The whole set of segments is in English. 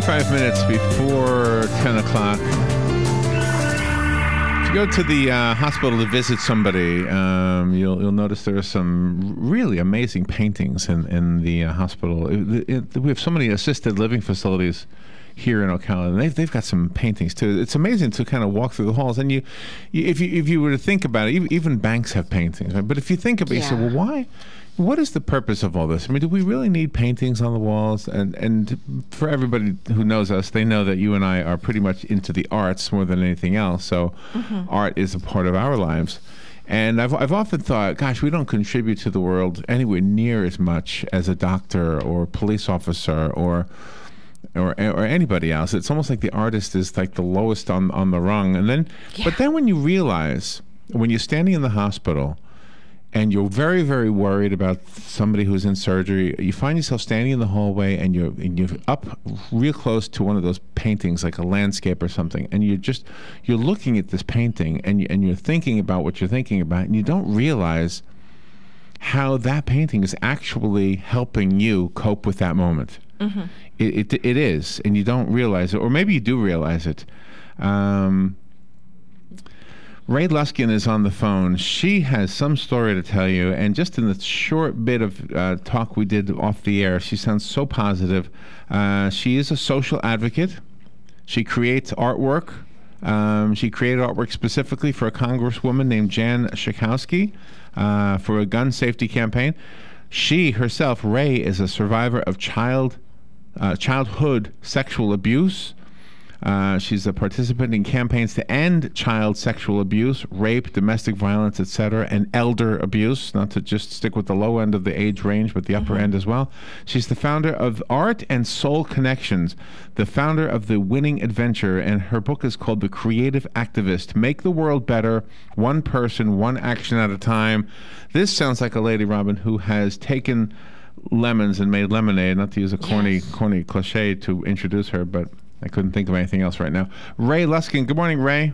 25 minutes before 10 o'clock. If you go to the hospital to visit somebody, you'll notice there are some really amazing paintings in the hospital. We have so many assisted living facilities here in Ocala, and they've got some paintings too. It's amazing to kind of walk through the halls, and if you were to think about it, even banks have paintings. Right? But if you think about it, you say, well, why? What is the purpose of all this? I mean, do we really need paintings on the walls? And for everybody who knows us, they know that you and I are pretty much into the arts more than anything else. So art is a part of our lives. And I've often thought, gosh, we don't contribute to the world anywhere near as much as a doctor or police officer or anybody else. It's almost like the artist is like the lowest on the rung. And then, but then when you realize, when you're standing in the hospital, and you're very, very worried about somebody who's in surgery, you find yourself standing in the hallway, and you're up real close to one of those paintings, like a landscape or something, and you're looking at this painting, and you're thinking about what you're thinking about, and you don't realize how that painting is actually helping you cope with that moment. It is, and you don't realize it, or maybe you do realize it. Ray Luskin is on the phone. She has some story to tell you, and just in the short bit of talk we did off the air, she sounds so positive. She is a social advocate. She creates artwork. She created artwork specifically for a congresswoman named Jan Schakowsky for a gun safety campaign. She herself, Ray, is a survivor of childhood sexual abuse. She's a participant in campaigns to end child sexual abuse, rape, domestic violence, etc., and elder abuse, not to just stick with the low end of the age range, but the upper end as well. She's the founder of Art and Soul Connections, the founder of The Winning Adventure, and her book is called The Creative Activist, Make the World Better, One Person, One Action at a Time. This sounds like a lady, Robin, who has taken lemons and made lemonade, not to use a corny cliche to introduce her, but I couldn't think of anything else right now. Ray Luskin. Good morning, Ray.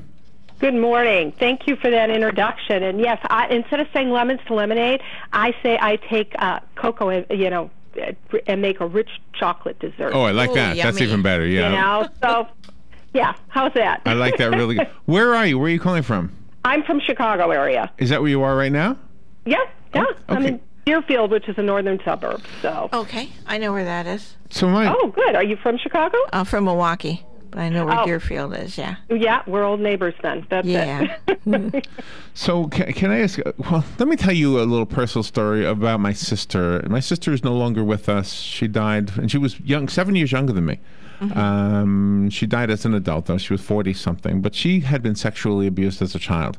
Good morning. Thank you for that introduction. And yes, instead of saying lemons to lemonade, I say I take cocoa, and make a rich chocolate dessert. Oh, I like that. Yummy. That's even better. Yeah. So yeah, how's that? I like that really good. Where are you? Where are you calling from? I'm from Chicago area. Is that where you are right now? Yeah. Oh, okay. I'm in Deerfield, which is a northern suburb. So. Okay, I know where that is. Oh, good. Are you from Chicago? I'm from Milwaukee, but I know where Deerfield is, yeah. Yeah, we're old neighbors then. That's it. So can I ask, well, let me tell you a little personal story about my sister. My sister is no longer with us. She died, and she was young, 7 years younger than me. She died as an adult, though. She was 40-something, but she had been sexually abused as a child.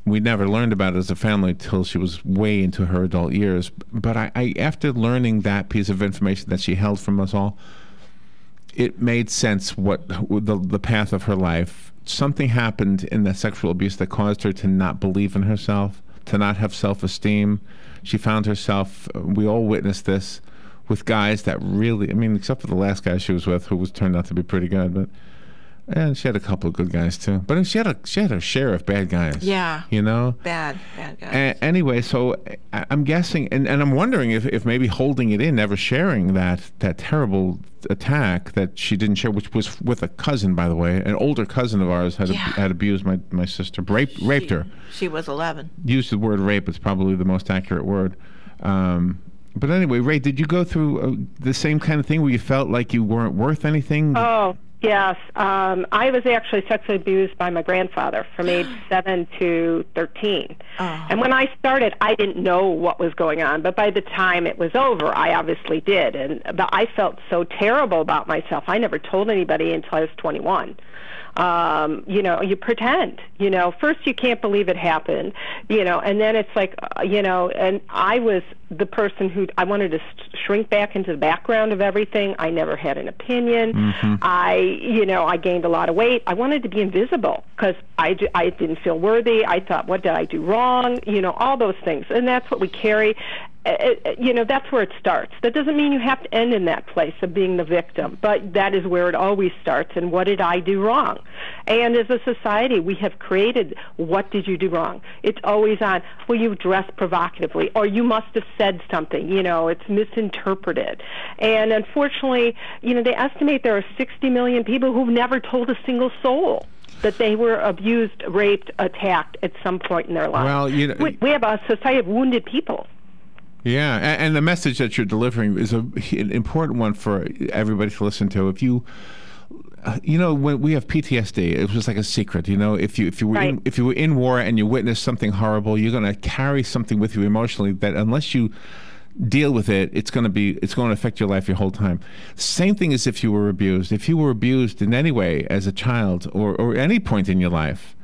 We never learned about it as a family till she was way into her adult years. But I after learning that piece of information that she held from us all, it made sense what the path of her life. Something happened in that sexual abuse that caused her to not believe in herself, to not have self-esteem. She found herself, we all witnessed this, with guys that really, I mean, except for the last guy she was with, who turned out to be pretty good, but... And she had a couple of good guys too, but she had a share of bad guys. Yeah, you know, bad guys. Anyway, so I'm guessing, and I'm wondering if maybe holding it in, never sharing that terrible attack that she didn't share, which was with a cousin, by the way, an older cousin of ours had abused my sister, raped her. She was 11. Used the word rape. It's probably the most accurate word. But anyway, Ray, did you go through the same kind of thing where you felt like you weren't worth anything? Oh. Yes, I was actually sexually abused by my grandfather from age 7 to 13. Oh. And when I started, I didn't know what was going on. But by the time it was over, I obviously did. But I felt so terrible about myself. I never told anybody until I was 21. You pretend, first you can't believe it happened, and then it's like, and I was the person who I wanted to shrink back into the background of everything. I never had an opinion. I gained a lot of weight. I wanted to be invisible because I didn't feel worthy. I thought, what did I do wrong? All those things. And that's what we carry. that's where it starts. That doesn't mean you have to end in that place of being the victim, but that is where it always starts. And what did I do wrong? And as a society, we have created, what did you do wrong? It's always on, well, you dressed provocatively, or you must have said something, it's misinterpreted. And unfortunately, they estimate there are 60 million people who've never told a single soul that they were abused, raped, attacked at some point in their life. Well, we have a society of wounded people. Yeah, and the message that you're delivering is an important one for everybody to listen to. If you, when we have PTSD, it was like a secret. If you were in war and you witnessed something horrible, you're going to carry something with you emotionally that unless you deal with it, it's going to affect your life your whole time. Same thing as if you were abused. If you were abused in any way as a child or any point in your life.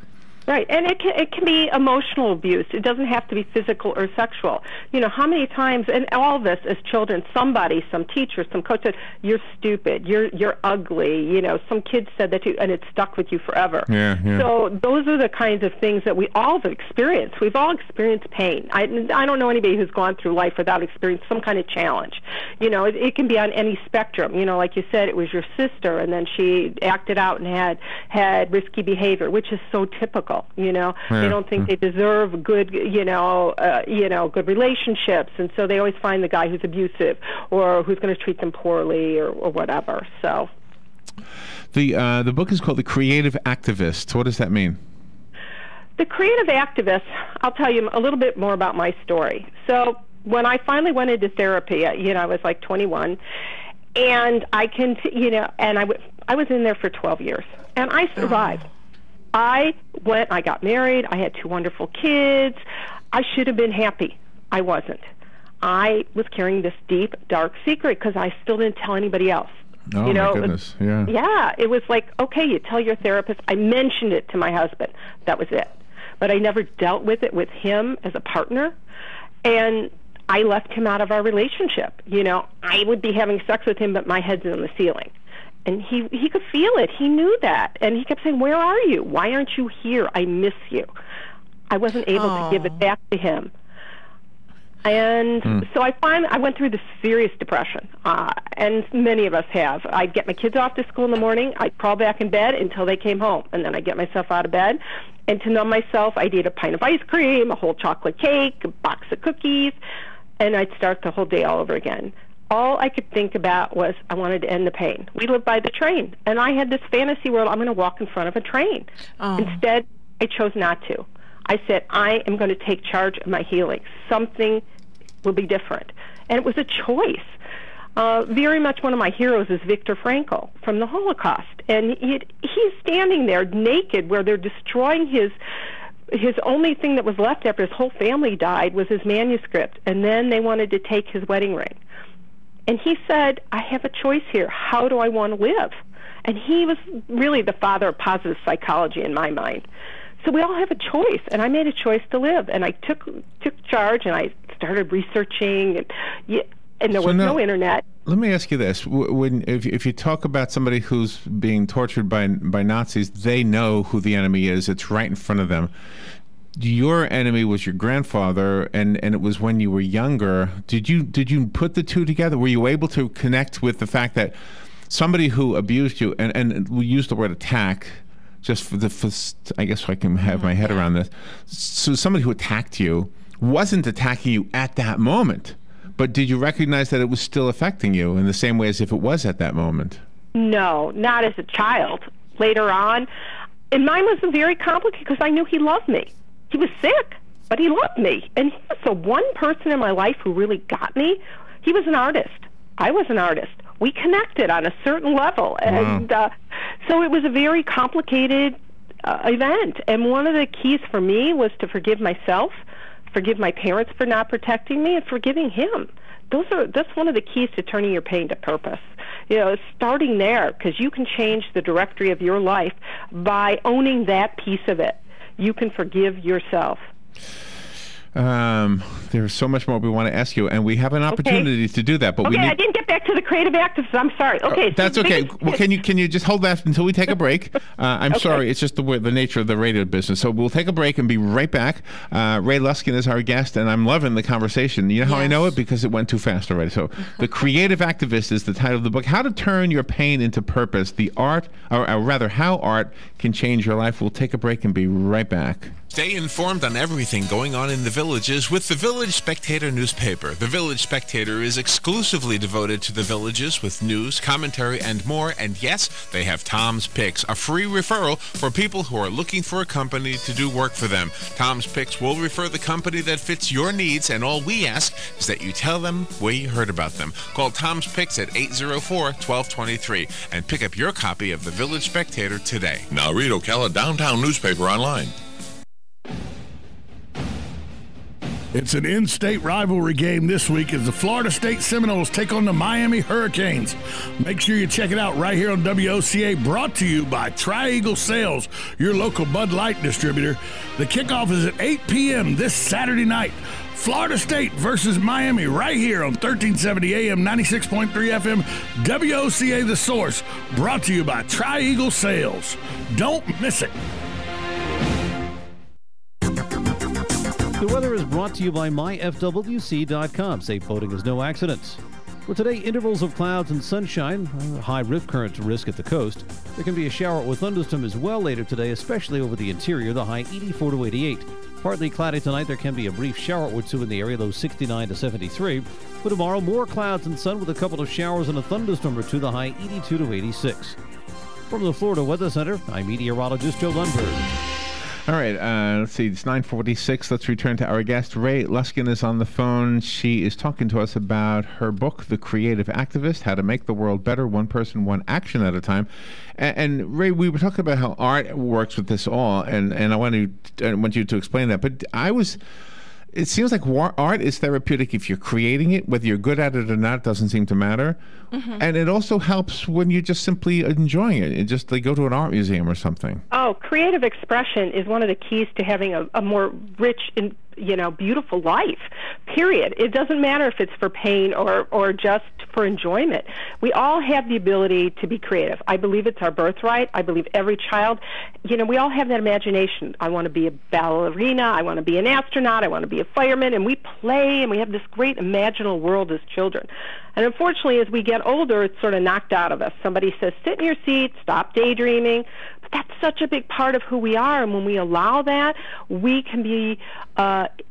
Right, and it can be emotional abuse. It doesn't have to be physical or sexual. How many times, and all of us as children, somebody, some teacher, some coach said, "You're stupid, you're ugly." Some kid said that to you, and it stuck with you forever. Yeah. So those are the kinds of things that we all have experienced. We've all experienced pain. I don't know anybody who's gone through life without experiencing some kind of challenge. It can be on any spectrum. Like you said, it was your sister, and then she acted out and had risky behavior, which is so typical. They don't think they deserve good, good relationships, and so they always find the guy who's abusive or who's going to treat them poorly or whatever. So, the book is called The Creative Activist. What does that mean? The Creative Activist. I'll tell you a little bit more about my story. So, when I finally went into therapy, I was like 21, and I was in there for 12 years, and I survived. I got married, I had 2 wonderful kids. I should have been happy. I wasn't. I was carrying this deep, dark secret because I still didn't tell anybody else. Oh, my goodness, yeah. Yeah, it was like, okay, you tell your therapist. I mentioned it to my husband. That was it. But I never dealt with it with him as a partner. And I left him out of our relationship. I would be having sex with him, but my head's in the ceiling. And he could feel it. He knew that. And he kept saying, "Where are you? Why aren't you here? I miss you." I wasn't able to give it back to him. And so I went through this serious depression. And many of us have. I'd get my kids off to school in the morning. I'd crawl back in bed until they came home. And then I'd get myself out of bed. And to numb myself, I'd eat a pint of ice cream, a whole chocolate cake, a box of cookies. And I'd start the whole day all over again. All I could think about was I wanted to end the pain. We lived by the train, and I had this fantasy world, I'm going to walk in front of a train. Instead, I chose not to. I said, I am going to take charge of my healing. Something will be different. And it was a choice. Very much one of my heroes is Viktor Frankl from the Holocaust. And he's standing there naked where they're destroying his only thing that was left after his whole family died was his manuscript. And then they wanted to take his wedding ring. And he said, I have a choice here. How do I want to live? And he was really the father of positive psychology in my mind. So we all have a choice, and I made a choice to live. And I took charge, and I started researching, and there was no internet. Let me ask you this. If you talk about somebody who's being tortured by Nazis, they know who the enemy is. It's right in front of them. Your enemy was your grandfather, and it was when you were younger. Did you put the two together? Were you able to connect with the fact that somebody who abused you, and we use the word attack, just for I guess so I can have my head around this. So somebody who attacked you wasn't attacking you at that moment, but did you recognize that it was still affecting you in the same way as if it was at that moment? No, not as a child. Later on, and mine was very complicated because I knew he loved me. He was sick, but he loved me. And he was the one person in my life who really got me. He was an artist. I was an artist. We connected on a certain level. And so it was a very complicated event. And one of the keys for me was to forgive myself, forgive my parents for not protecting me, and forgiving him. That's one of the keys to turning your pain to purpose. Starting there, because you can change the directory of your life by owning that piece of it. You can forgive yourself. There's so much more we want to ask you, and we have an opportunity to do that. But I didn't get back to the creative activists. I'm sorry. Okay, that's okay. Well, can you just hold that until we take a break? I'm sorry, it's just the nature of the radio business. So we'll take a break and be right back. Ray Luskin is our guest, and I'm loving the conversation. You know how I know it? Because it went too fast already. So The Creative Activist is the title of the book. How to Turn Your Pain into Purpose. The art, or rather, how art can change your life. We'll take a break and be right back. Stay informed on everything going on in the villages with the Village Spectator newspaper. The Village Spectator is exclusively devoted to the villages with news, commentary, and more. And yes, they have Tom's Picks, a free referral for people who are looking for a company to do work for them. Tom's Picks will refer the company that fits your needs, and all we ask is that you tell them where you heard about them. Call Tom's Picks at 804-1223 and pick up your copy of the Village Spectator today. Now read Ocala Downtown newspaper online. It's an in-state rivalry game this week as the Florida State Seminoles take on the Miami Hurricanes. Make sure you check it out right here on WOCA, brought to you by Tri-Eagle Sales, your local Bud Light distributor. The kickoff is at 8 p.m. this Saturday night. Florida State versus Miami right here on 1370 AM, 96.3 FM, WOCA The Source, brought to you by Tri-Eagle Sales. Don't miss it. The weather is brought to you by myfwc.com. Safe boating is no accidents. For today, intervals of clouds and sunshine, high rip current risk at the coast. There can be a shower or thunderstorm as well later today, especially over the interior, the high 84 to 88. Partly cloudy tonight, there can be a brief shower or two in the area, low 69 to 73. For tomorrow, more clouds and sun with a couple of showers and a thunderstorm or two, the high 82 to 86. From the Florida Weather Center, I'm meteorologist Joe Lundberg. All right, let's see, it's 9:46. Let's return to our guest. Ray Luskin is on the phone. She is talking to us about her book, The Creative Activist, How to Make the World Better, One Person, One Action at a Time. And Ray, we were talking about how art works with this all, and I want you to explain that. But it seems like art is therapeutic if you're creating it. Whether you're good at it or not doesn't seem to matter. Mm-hmm. And it also helps when you're just simply enjoying it. It just like go to an art museum or something. Oh, creative expression is one of the keys to having a more rich and beautiful life, period. It doesn't matter if it's for pain or just for enjoyment. We all have the ability to be creative. I believe it's our birthright. I believe every child, we all have that imagination. I want to be a ballerina. I want to be an astronaut. I want to be a fireman. And we play, and we have this great imaginal world as children. And unfortunately, as we get older, it's sort of knocked out of us. Somebody says, sit in your seat, stop daydreaming. But that's such a big part of who we are. And when we allow that, we can be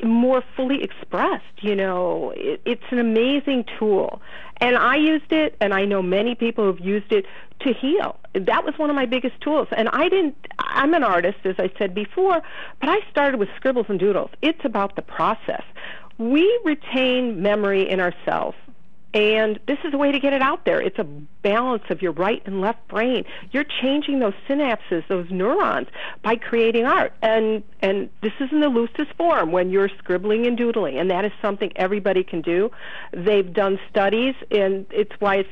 more fully expressed. It's an amazing tool. And I used it, and I know many people who've used it to heal. That was one of my biggest tools. And I'm an artist, as I said before, but I started with scribbles and doodles. It's about the process. We retain memory in ourselves. And this is a way to get it out there. It's a balance of your right and left brain. You're changing those synapses, those neurons, by creating art. And this is in the loosest form when you're scribbling and doodling, and that is something everybody can do. They've done studies, and it's why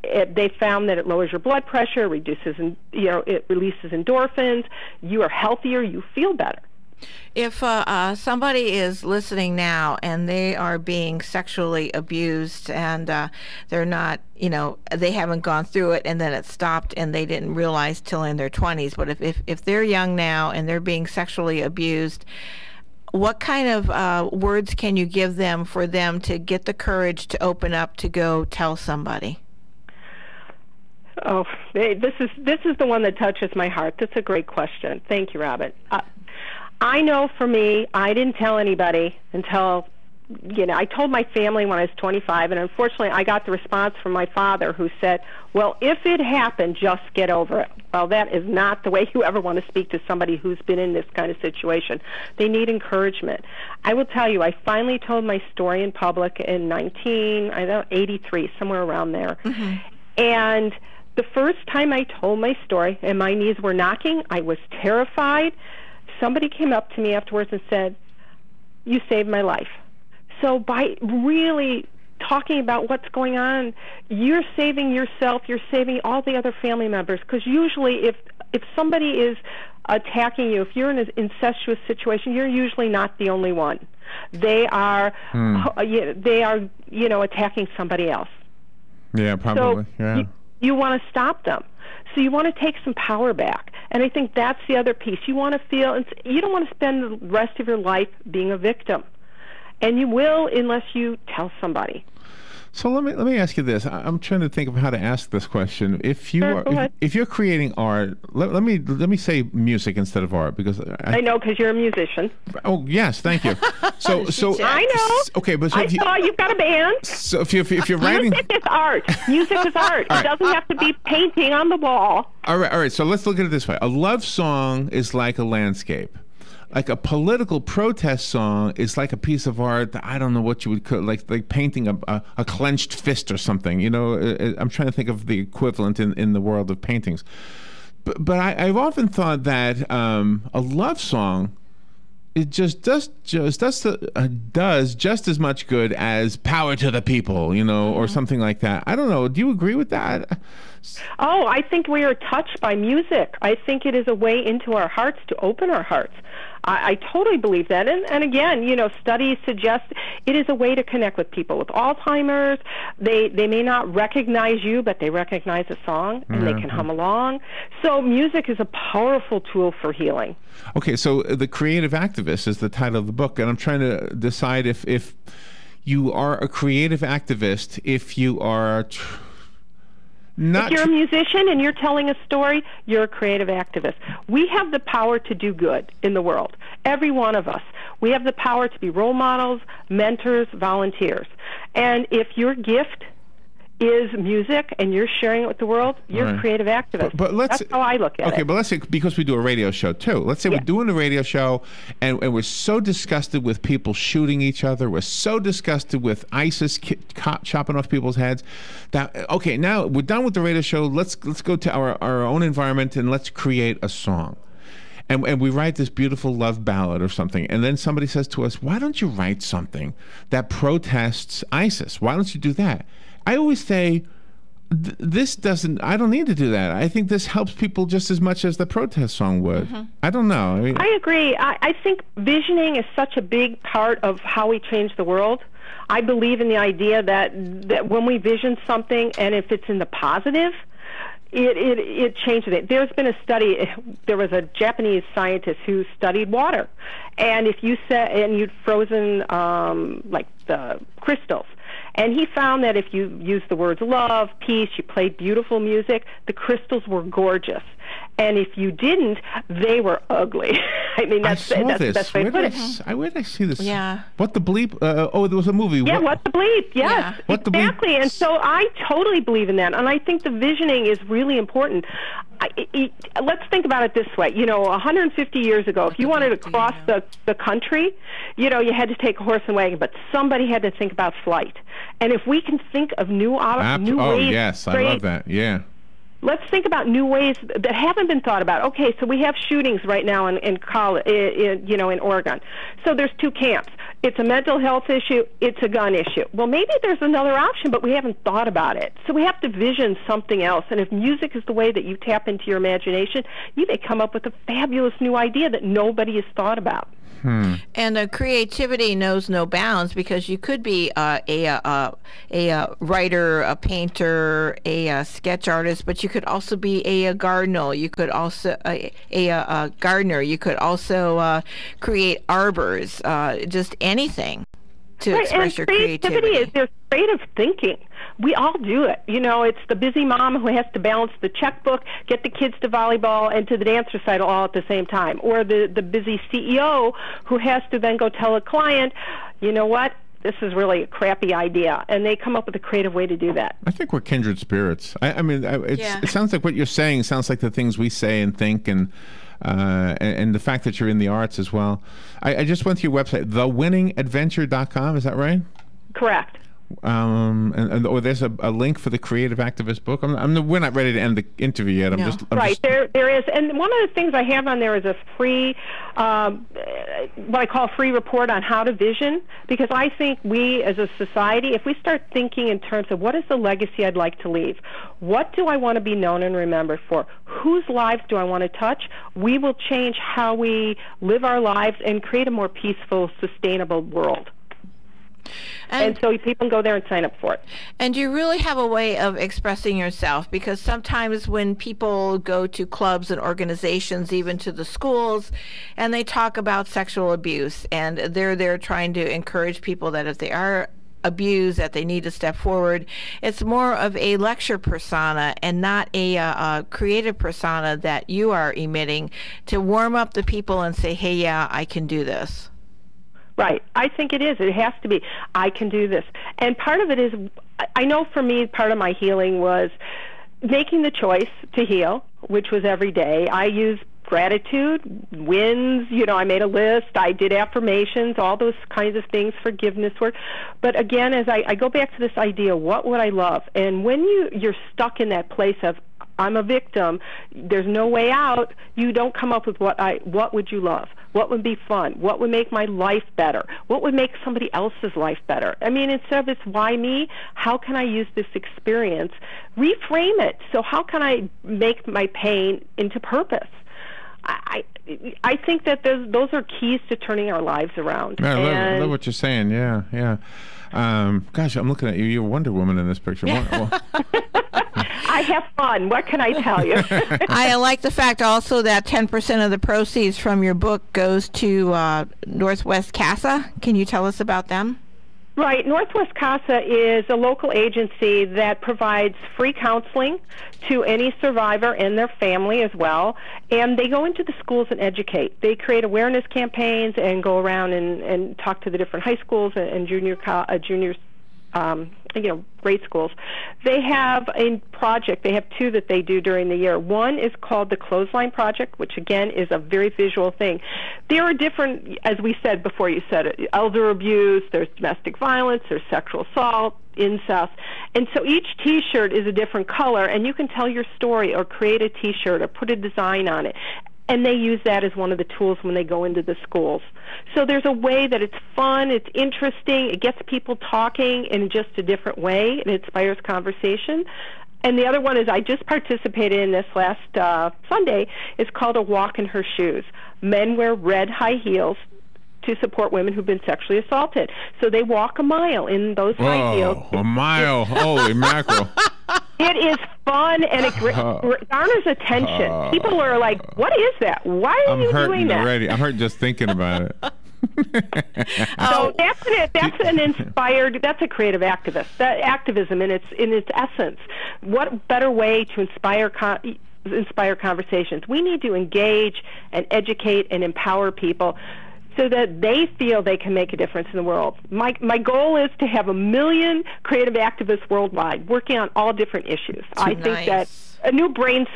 they found that it lowers your blood pressure, reduces, it releases endorphins. You are healthier. You feel better. If somebody is listening now and they are being sexually abused and they're not, they haven't gone through it and then it stopped and they didn't realize till in their 20s, but if they're young now and they're being sexually abused, what kind of words can you give them for them to get the courage to open up to go tell somebody? Oh, this is the one that touches my heart. That's a great question. Thank you, Robin. I know for me, I didn't tell anybody until, I told my family when I was 25, and unfortunately I got the response from my father who said, well, if it happened, just get over it. Well, that is not the way you ever want to speak to somebody who's been in this kind of situation. They need encouragement. I will tell you, I finally told my story in public in 1983, somewhere around there. Mm-hmm. And the first time I told my story and my knees were knocking, I was terrified. Somebody came up to me afterwards and said, you saved my life. So by really talking about what's going on, you're saving yourself, you're saving all the other family members, because usually if somebody is attacking you, if you're in an incestuous situation, you're usually not the only one. They are, attacking somebody else. Yeah, probably. So you want to stop them. So you want to take some power back. And I think that's the other piece. You want to feel, you don't want to spend the rest of your life being a victim. And you will unless you tell somebody. So let me ask you this. I'm trying to think of how to ask this question. If you if you're creating art, let me say music instead of art, because I know, because you're a musician. Oh yes, thank you. So I know. Okay, but I saw you've got a band. So if you're writing, music is art. Music is art. It doesn't have to be painting on the wall. All right. So let's look at it this way. A love song is like a landscape. Like a political protest song is like a piece of art that I don't know what you would call, like painting a clenched fist or something. You know, I'm trying to think of the equivalent in the world of paintings. But I've often thought that a love song, it just does just as much good as Power to the People, you know, or something like that. I don't know. Do you agree with that? Oh, I think we are touched by music. I think it is a way into our hearts, to open our hearts. I totally believe that. And again, you know, studies suggest it is a way to connect with people with Alzheimer's. They may not recognize you, but they recognize a song, and they can hum along. So music is a powerful tool for healing. Okay, so The Creative Activist is the title of the book, and I'm trying to decide if you are a creative activist, if you are... If you're a musician and you're telling a story, you're a creative activist. We have the power to do good in the world, every one of us. We have the power to be role models, mentors, volunteers. And if your gift is music and you're sharing it with the world, you're a creative activist. But that's how I look at it. Okay, but let's say, because we do a radio show too, let's say we're doing a radio show and we're so disgusted with people shooting each other, we're so disgusted with ISIS chopping off people's heads, that, okay, now we're done with the radio show, let's go to our own environment and let's create a song. And we write this beautiful love ballad or something, and then somebody says to us, why don't you write something that protests ISIS? Why don't you do that? I always say, this doesn't, I don't need to do that. I think this helps people just as much as the protest song would. I don't know. I agree. I think visioning is such a big part of how we change the world. I believe in the idea that when we vision something, and if it's in the positive, it changes it. There's been a study, there was a Japanese scientist who studied water, and if you you'd frozen like the crystals, and he found that if you used the words love, peace, you played beautiful music, the crystals were gorgeous. And if you didn't, they were ugly. I mean, that's the best way to put it. Where did I see this? Yeah. What the Bleep? Oh, there was a movie. Yeah, What the Bleep? Yes, yeah. What exactly. The Bleep? And so I totally believe in that. And I think the visioning is really important. Let's think about it this way. You know, 150 years ago, if you wanted to cross the country, you know, you had to take a horse and wagon, but somebody had to think about flight. And if we can think of new ways... Oh, yes, I love that, yeah. Let's think about new ways that haven't been thought about. Okay, so we have shootings right now in college, you know, in Oregon. So there's two camps. It's a mental health issue. It's a gun issue. Well, maybe there's another option, but we haven't thought about it. So we have to vision something else. And if music is the way that you tap into your imagination, you may come up with a fabulous new idea that nobody has thought about. And creativity knows no bounds, because you could be a writer, a painter, a sketch artist, but you could also be a gardener. You could also a gardener. You could also create arbors. Just anything to express your creativity. Creativity is their creative thinking. We all do it. You know, it's the busy mom who has to balance the checkbook, get the kids to volleyball and to the dance recital all at the same time. Or the busy CEO who has to then go tell a client, you know what, this is really a crappy idea. And they come up with a creative way to do that. I think we're kindred spirits. I mean, it sounds like what you're saying sounds like the things we say and think, and the fact that you're in the arts as well. I just went to your website, thewinningadventure.com. Is that right? Correct. or there's a link for the Creative Activist book. We're not ready to end the interview yet. There is, and one of the things I have on there is a free, what I call a free report on how to vision, because I think we as a society, if we start thinking in terms of what is the legacy I'd like to leave, what do I want to be known and remembered for, whose lives do I want to touch, we will change how we live our lives and create a more peaceful, sustainable world. And so people can go there and sign up for it. And you really have a way of expressing yourself, because sometimes when people go to clubs and organizations, even to the schools, and they talk about sexual abuse, and they're there trying to encourage people that if they are abused, that they need to step forward. It's more of a lecture persona and not a creative persona that you are emitting to warm up the people and say, hey, yeah, I can do this. Right. I think it is. It has to be. I can do this. And part of it is, I know for me, part of my healing was making the choice to heal, which was every day. I used gratitude, wins, I made a list, I did affirmations, all those kinds of things, forgiveness work. But again, as I go back to this idea, what would I love? And when you're stuck in that place of, I'm a victim, there's no way out, you don't come up with what would you love? What would be fun? What would make my life better? What would make somebody else's life better? I mean, instead of it's why me, how can I use this experience? Reframe it. So how can I make my pain into purpose? I think that those are keys to turning our lives around. Yeah, I love what you're saying. Yeah, yeah. Gosh, I'm looking at you. You're Wonder Woman in this picture. I have fun. What can I tell you? I like the fact also that 10% of the proceeds from your book goes to Northwest CASA. Can you tell us about them? Right. Northwest CASA is a local agency that provides free counseling to any survivor and their family as well. And they go into the schools and educate. They create awareness campaigns and go around and talk to the different high schools and junior grade schools. They have a project. They have two that they do during the year. One is called the Clothesline Project, which again is a very visual thing. There are different, as we said before, you said it, elder abuse, there's domestic violence, there's sexual assault, incest. And so each T-shirt is a different color, and you can tell your story or create a T-shirt or put a design on it. And they use that as one of the tools when they go into the schools. So there's a way that it's fun, it's interesting, it gets people talking in just a different way, it inspires conversation. And the other one is I just participated in this last Sunday. It's called A Walk in Her Shoes. Men wear red high heels to support women who've been sexually assaulted. So they walk a mile in those high heels. A mile. Holy mackerel. It is fun, and it garners attention. People are like, what is that? Why are you doing that? Already. I'm hurting just thinking about it. So that's a creative activist. That activism in its essence. What better way to inspire conversations? We need to engage and educate and empower people so that they feel they can make a difference in the world. My goal is to have 1 million creative activists worldwide working on all different issues. I think that a new brain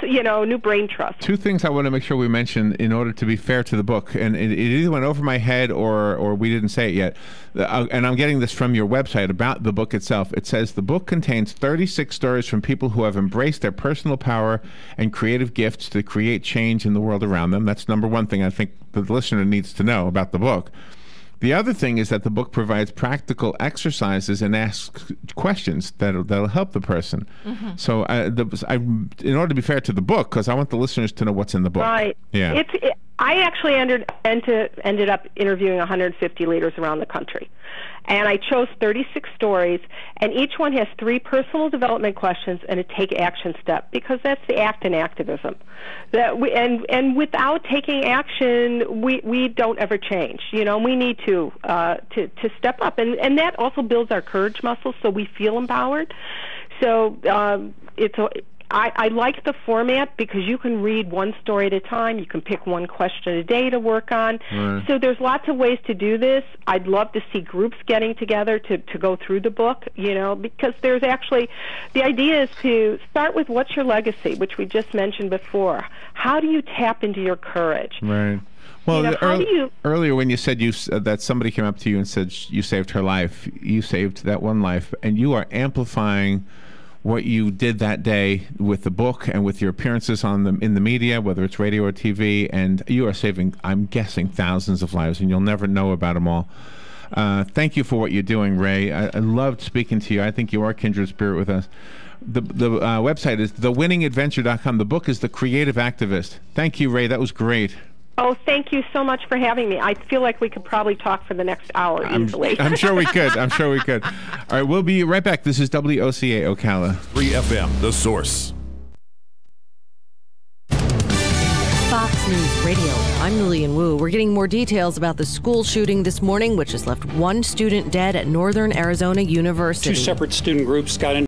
trust. Two things I want to make sure we mention in order to be fair to the book, and it either went over my head or we didn't say it yet. And I'm getting this from your website about the book itself. It says the book contains 36 stories from people who have embraced their personal power and creative gifts to create change in the world around them. That's number one thing I think the listener needs to know about the book. The other thing is that the book provides practical exercises and asks questions that'll help the person. Mm-hmm. So in order to be fair to the book, because I want the listeners to know what's in the book. Right. Yeah. I actually ended up interviewing 150 leaders around the country. And I chose 36 stories, and each one has 3 personal development questions and a take action step, because that's the act in activism. And without taking action, we don't ever change. We need to step up, and that also builds our courage muscles, so we feel empowered. So I like the format because you can read one story at a time. You can pick one question a day to work on. Right. So there's lots of ways to do this. I'd love to see groups getting together to go through the book, because there's actually, the idea is to start with what's your legacy, which we just mentioned before. How do you tap into your courage? Right. Well, how do you... earlier when you said that somebody came up to you and said you saved her life, you saved that one life, and you are amplifying what you did that day with the book and with your appearances in the media, whether it's radio or TV, and you are saving, I'm guessing, thousands of lives, and you'll never know about them all. Thank you for what you're doing, Ray. I loved speaking to you. I think you are kindred spirit with us. The website is thewinningadventure.com. The book is The Creative Activist. Thank you, Ray. That was great. Oh, thank you so much for having me. I feel like we could probably talk for the next hour easily. I'm sure we could. I'm sure we could. All right, we'll be right back. This is WOCA Ocala. 3FM, The Source. Fox News Radio. I'm Lillian Wu. We're getting more details about the school shooting this morning, which has left one student dead at Northern Arizona University. Two separate student groups got in